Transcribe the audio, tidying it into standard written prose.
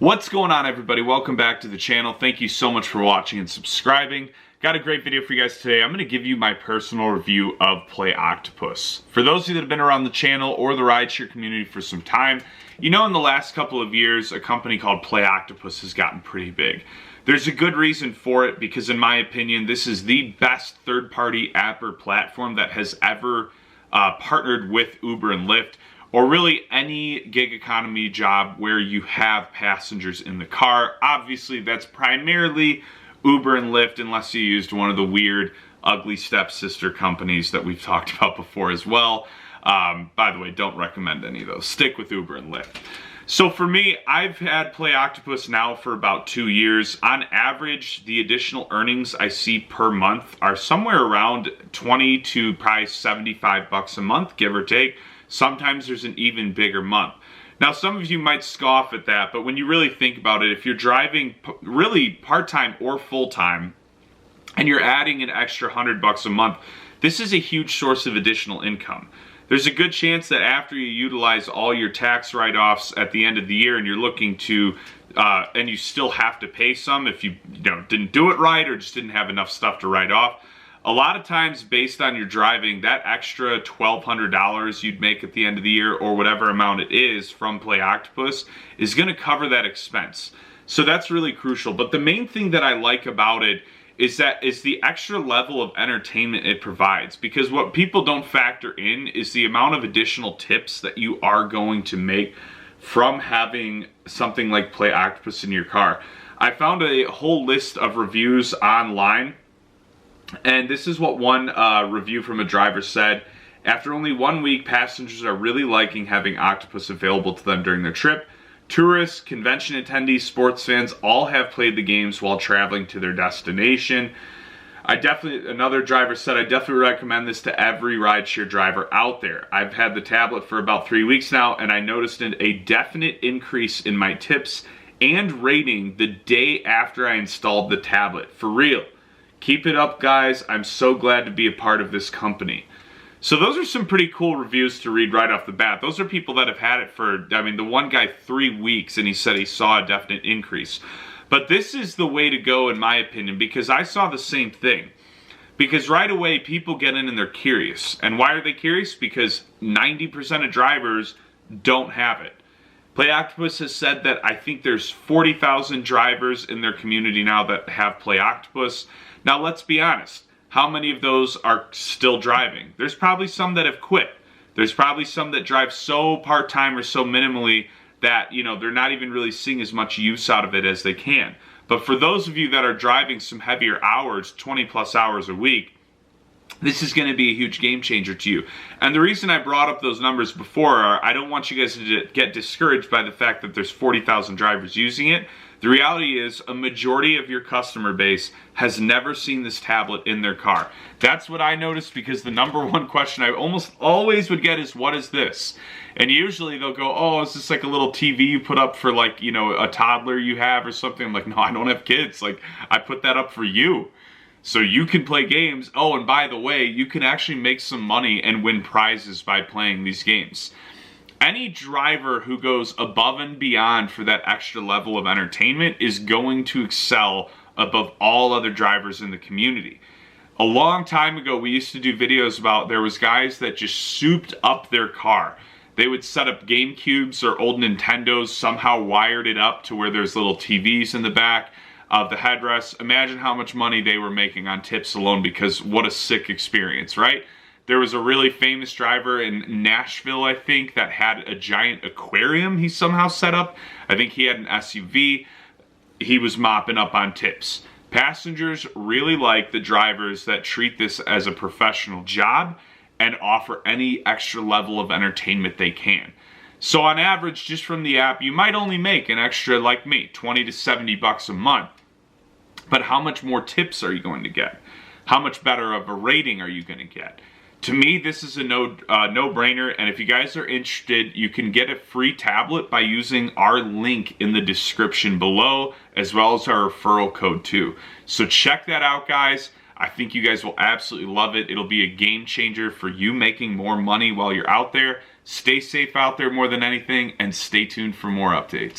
What's going on, everybody? Welcome back to the channel. Thank you so much for watching and subscribing. Got a great video for you guys today. I'm going to give you my personal review of Play Octopus. For those of you that have been around the channel or the rideshare community for some time, you know in the last couple of years, a company called Play Octopus has gotten pretty big. There's a good reason for it because, in my opinion, this is the best third-party app or platform that has ever partnered with Uber and Lyft, or really any gig economy job where you have passengers in the car. Obviously, that's primarily Uber and Lyft, unless you used one of the weird, ugly stepsister companies that we've talked about before as well. By the way, don't recommend any of those. Stick with Uber and Lyft. So for me, I've had Play Octopus now for about 2 years. On average, the additional earnings I see per month are somewhere around 20 to probably 75 bucks a month, give or take. Sometimes there's an even bigger month. Now, some of you might scoff at that, but when you really think about it, if you're driving really part-time or full-time, and you're adding an extra 100 bucks a month, this is a huge source of additional income. There's a good chance that after you utilize all your tax write-offs at the end of the year and you're looking to, and you still have to pay some if you didn't do it right or just didn't have enough stuff to write off, a lot of times, based on your driving, that extra $1,200 you'd make at the end of the year, or whatever amount it is from Play Octopus, is going to cover that expense. So that's really crucial. But the main thing that I like about it is the extra level of entertainment it provides. Because what people don't factor in is the amount of additional tips that you are going to make from having something like Play Octopus in your car. I found a whole list of reviews online. And this is what one review from a driver said. After only 1 week, passengers are really liking having Octopus available to them during their trip. Tourists, convention attendees, sports fans all have played the games while traveling to their destination. Another driver said, I definitely recommend this to every rideshare driver out there. I've had the tablet for about 3 weeks now, and I noticed a definite increase in my tips and rating the day after I installed the tablet. For real. Keep it up, guys. I'm so glad to be a part of this company. So those are some pretty cool reviews to read right off the bat. Those are people that have had it for, the one guy 3 weeks, and he said he saw a definite increase. But this is the way to go, in my opinion, because I saw the same thing. Because right away, people get in and they're curious. And why are they curious? Because 90% of drivers don't have it. Play Octopus has said that I think there's 40,000 drivers in their community now that have Play Octopus. Now, let's be honest. How many of those are still driving? There's probably some that have quit. There's probably some that drive so part-time or so minimally that, they're not even really seeing as much use out of it as they can. But for those of you that are driving some heavier hours, 20+ hours a week, this is going to be a huge game changer to you. And the reason I brought up those numbers before are I don't want you guys to get discouraged by the fact that there's 40,000 drivers using it. The reality is a majority of your customer base has never seen this tablet in their car. That's what I noticed, because the number one question I almost always would get is, what is this? And usually they'll go, oh, is this like a little TV you put up for a toddler you have or something? I'm like, no, I don't have kids. I put that up for you. So you can play games. Oh, and by the way, you can actually make some money and win prizes by playing these games. Any driver who goes above and beyond for that extra level of entertainment is going to excel above all other drivers in the community. A long time ago, we used to do videos about there was guys that just souped up their car. They would set up GameCubes or old Nintendos, somehow wired it up to where there's little TVs in the back of the headrest. Imagine how much money they were making on tips alone, because what a sick experience, right? There was a really famous driver in Nashville, I think, that had a giant aquarium he somehow set up. I think he had an SUV. He was mopping up on tips. Passengers really like the drivers that treat this as a professional job and offer any extra level of entertainment they can. So on average, just from the app, you might only make an extra, like me, 20 to 70 bucks a month. But how much more tips are you going to get? How much better of a rating are you going to get? To me, this is a no-brainer, and if you guys are interested, you can get a free tablet by using our link in the description below, as well as our referral code too. So check that out, guys. I think you guys will absolutely love it. It'll be a game changer for you making more money while you're out there. Stay safe out there more than anything, and stay tuned for more updates.